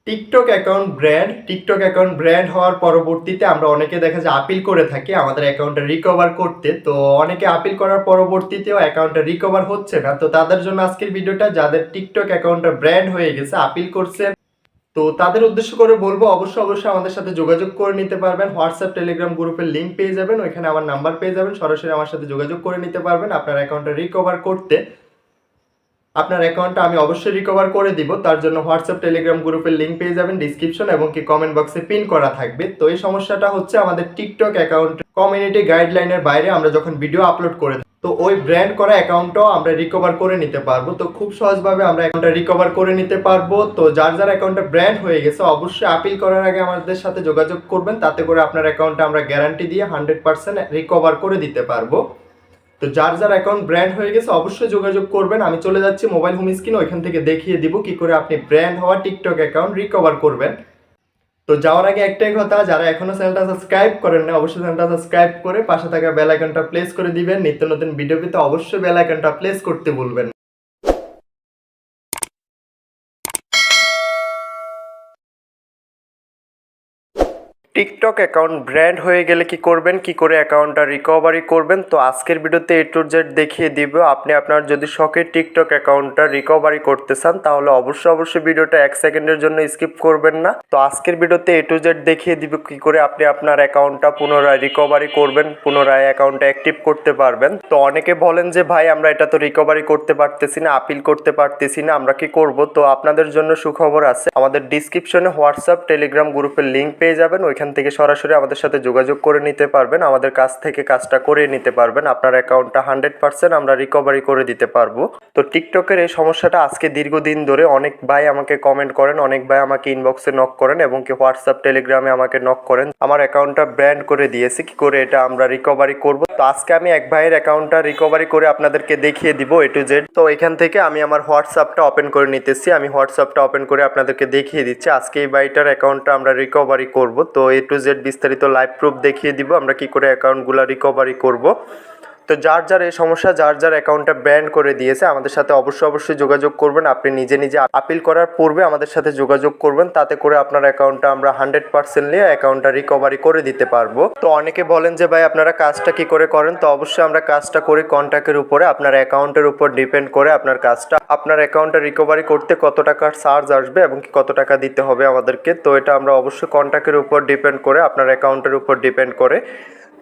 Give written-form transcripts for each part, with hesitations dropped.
TikTok account brand হওয়ার পরবর্তীতে আমরা অনেকে দেখা যায় আপিল করে থাকি আমাদের অ্যাকাউন্টটা রিকভার করতে। তো অনেকে আপিল করার পরবর্তীতেও অ্যাকাউন্টটা রিকভার হচ্ছে না। তো তাদের জন্য আজকের ভিডিওটা, যাদের টিকটক অ্যাকাউন্টটা ব্র্যান্ড হয়ে গেছে, আপিল করছেন, তো তাদের উদ্দেশ্য করে বলবো, অবশ্যই আমাদের সাথে যোগাযোগ করে নিতে পারবেন। হোয়াটসঅ্যাপ টেলিগ্রাম গ্রুপের লিঙ্ক পেয়ে যাবেন, ওইখানে আমার নাম্বার পেয়ে যাবেন, সরাসরি আমার সাথে যোগাযোগ করে নিতে পারবেন আপনার অ্যাকাউন্টটা রিকভার করতে। আপনার অ্যাকাউন্টটা আমি অবশ্যই রিকভার করে দিব। তার জন্য হোয়াটসঅ্যাপ টেলিগ্রাম গ্রুপের লিঙ্ক পেয়ে যাবেন ডিসক্রিপশন এবং কি কমেন্ট বক্সে পিন করা থাকবে। তো এই সমস্যাটা হচ্ছে আমাদের টিকটক অ্যাকাউন্ট কমিউনিটি গাইডলাইনের বাইরে আমরা যখন ভিডিও আপলোড করে থাকি, তো ওই ব্র্যান্ড করা অ্যাকাউন্টটাও আমরা রিকভার করে নিতে পারবো। তো খুব সহজভাবে আমরা অ্যাকাউন্টটা রিকভার করে নিতে পারবো। তো যার অ্যাকাউন্টটা ব্র্যান্ড হয়ে গেছে, অবশ্যই আপিল করার আগে আমাদের সাথে যোগাযোগ করবেন, তাতে করে আপনার অ্যাকাউন্টটা আমরা গ্যারান্টি দিয়ে 100% রিকভার করে দিতে পারবো। তো যার অ্যাকাউন্ট ব্র্যান্ড হয়ে গেছে অবশ্যই যোগাযোগ করবেন। আমি চলে যাচ্ছি মোবাইল হোম স্ক্রিনে, ওইখান থেকে দেখিয়ে দিব কি করে আপনি ব্র্যান্ড হওয়া টিকটক অ্যাকাউন্ট রিকভার করবেন। তো যাওয়ার আগে একটাই কথা, যারা এখনো চ্যানেলটা সাবস্ক্রাইব করেন না, অবশ্যই চ্যানেলটা সাবস্ক্রাইব করে পাশে থাকা বেল আইকনটা প্রেস করে দিবেন। নিত্য নতুন ভিডিও পেতে অবশ্যই বেল আইকনটা প্রেস করতে ভুলবেন না। টিকটক অ্যাকাউন্ট ব্র্যান্ড হয়ে গেলে কি করবেন, কি করে অ্যাকাউন্টটা রিকভারি করবেন, তো আজকের ভিডিওতে A to Z দেখিয়ে দিব। আপনি আপনার যদি শখের টিকটক অ্যাকাউন্টটা রিকভারি করতে চান, তাহলে অবশ্যই ভিডিওটা 1 সেকেন্ডের জন্য স্কিপ করবেন না। তো আজকের ভিডিওতে A to Z দেখিয়ে দিব কি করে আপনি আপনার অ্যাকাউন্টটা পুনরায় রিকভারি করবেন, পুনরায় অ্যাকাউন্টটা অ্যাক্টিভ করতে পারবেন। তো অনেকে বলেন যে ভাই আমরা এটা তো রিকভারি করতে পারতেছি না, আপিল করতে পারতেছি না, আমরা কি করব। তো আপনাদের জন্য সুখবর আছে, আমাদের ডিসক্রিপশনে হোয়াটসঅ্যাপ টেলিগ্রাম গ্রুপের লিঙ্ক পেয়ে যাবেন, ওইখান থেকে সরাসরি আমাদের সাথে যোগাযোগ করে নিতে পারবেন, আমাদের কাছ থেকে কাজটা করে নিতে পারবেন। আপনার অ্যাকাউন্টটা 100% আমরা রিকভারি করে দিতে পারবো। তো টিকটকের এই সমস্যাটা আজকে দীর্ঘদিন ধরে অনেক ভাই আমাকে কমেন্ট করেন, অনেক ভাই আমাকে ইনবক্সে নক করেন এবং কি হোয়াটসঅ্যাপ টেলিগ্রামে আমাকে নক করেন, আমার অ্যাকাউন্টটা ব্র্যান্ড করে দিয়েছে, কি করে এটা আমরা রিকভারি করব। তো আজকে আমি এক ভাইয়ের অ্যাকাউন্টটা রিকভারি করে আপনাদেরকে দেখিয়ে দিব A to Z। তো এখান থেকে আমি আমার হোয়াটসঅ্যাপটা ওপেন করে নিতেছি, আমি হোয়াটসঅ্যাপটা ওপেন করে আপনাদেরকে দেখিয়ে দিচ্ছি। আজকে এই ভাইটার অ্যাকাউন্টটা আমরা রিকভারি করব। তো A to Z বিস্তারিত লাইভ প্রুফ দেখিয়ে দিব আমরা কি করে অ্যাকাউন্টগুলো রিকভারি করব। তো যার এই সমস্যা, যার অ্যাকাউন্টটা ব্যান করে দিয়েছে, আমাদের সাথে অবশ্যই যোগাযোগ করবেন। আপনি নিজে আপিল করার পূর্বে আমাদের সাথে যোগাযোগ করবেন, তাতে করে আপনার অ্যাকাউন্টটা আমরা 100% নিয়ে অ্যাকাউন্টটা রিকভারি করে দিতে পারবো। তো অনেকে বলেন যে ভাই আপনারা কাজটা কি করে করেন, তো অবশ্যই আমরা কাজটা করি কন্ট্যাক্টের উপরে, আপনার অ্যাকাউন্টের উপর ডিপেন্ড করে আপনার কাজটা, আপনার অ্যাকাউন্টটা রিকভারি করতে কত টাকার চার্জ আসবে এবং কি কত টাকা দিতে হবে আমাদেরকে। তো এটা আমরা অবশ্যই কন্ট্যাক্টের উপর ডিপেন্ড করে, আপনার অ্যাকাউন্টের উপর ডিপেন্ড করে।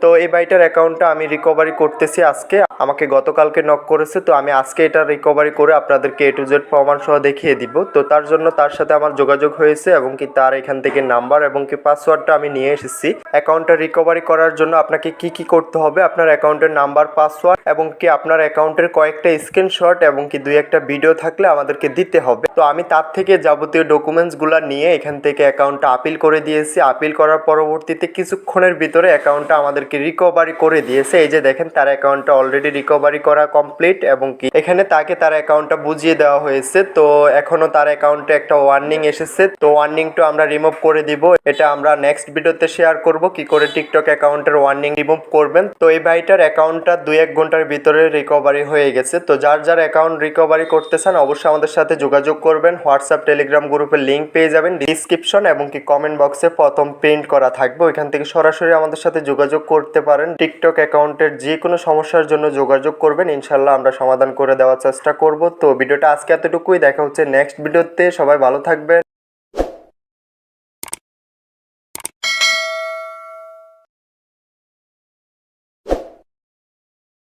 তো এই বাইটার অ্যাকাউন্টটা আমি রিকভারি করতেছি আজকে, আমাকে গতকালকে নক করেছে। তো আমি আজকে এটা রিকভারি করে আপনাদেরকে A to Z প্রমাণ সহ দেখিয়ে দিব। তো তার জন্য তার সাথে আমার যোগাযোগ হয়েছে এবং কি তার এখান থেকে নাম্বার এবং কি পাসওয়ার্ডটা আমি নিয়ে এসেছি। অ্যাকাউন্টটা রিকভারি করার জন্য আপনাকে কি করতে হবে, আপনার অ্যাকাউন্টের নাম্বার, পাসওয়ার্ড এবং কি আপনার অ্যাকাউন্টের কয়েকটা স্ক্রিনশট এবং কি 2-1টা ভিডিও থাকলে আমাদেরকে দিতে হবে। তো আমি তার থেকে যাবতীয় ডকুমেন্টসগুলো নিয়ে এখান থেকে অ্যাকাউন্টটা আপিল করে দিয়েছি। আপিল করার পরবর্তীতে কিছুক্ষণের ভিতরে অ্যাকাউন্টটা আমাদেরকে রিকভারি করে দিয়েছে। এই যে দেখেন, তার অ্যাকাউন্টটা অলরেডি রিকভারি করা কমপ্লিট এবং কি এখানে তাকে তার অ্যাকাউন্টটা বুঝিয়ে দেওয়া হয়েছে। তো এখনো তার অ্যাকাউন্টে একটা ওয়ার্নিং এসেছে, তো ওয়ার্নিংটা আমরা রিমুভ করে দিব। এটা আমরা নেক্সট ভিডিওতে শেয়ার করব কি করে টিকটক অ্যাকাউন্টের ওয়ার্নিং রিমুভ করবেন। তো এই ভাইটার অ্যাকাউন্টটা 2-1 ঘন্টার ভিতরে রিকভারি হয়ে গেছে। তো যার অ্যাকাউন্ট রিকভারি করতে চান অবশ্যই আমাদের সাথে যোগাযোগ করবেন। হোয়াটসঅ্যাপ টেলিগ্রাম গ্রুপের লিঙ্ক পেয়ে যাবেন ডিসক্রিপশন এবং কি কমেন্ট বক্সে প্রথম প্রিন্ট করা থাকবে, ওইখান থেকে সরাসরি আমাদের সাথে যোগাযোগ করতে পারেন। টিকটক অ্যাকাউন্টের যে কোনো সমস্যার জন্য যোগাযোগ করবেন, ইনশাল্লাহ আমরা সমাধান করে দেওয়ার চেষ্টা করব। তো ভিডিওটা আজকে এতটুকুই, দেখা হচ্ছে নেক্সট ভিডিওতে। সবাই ভালো থাকবেন।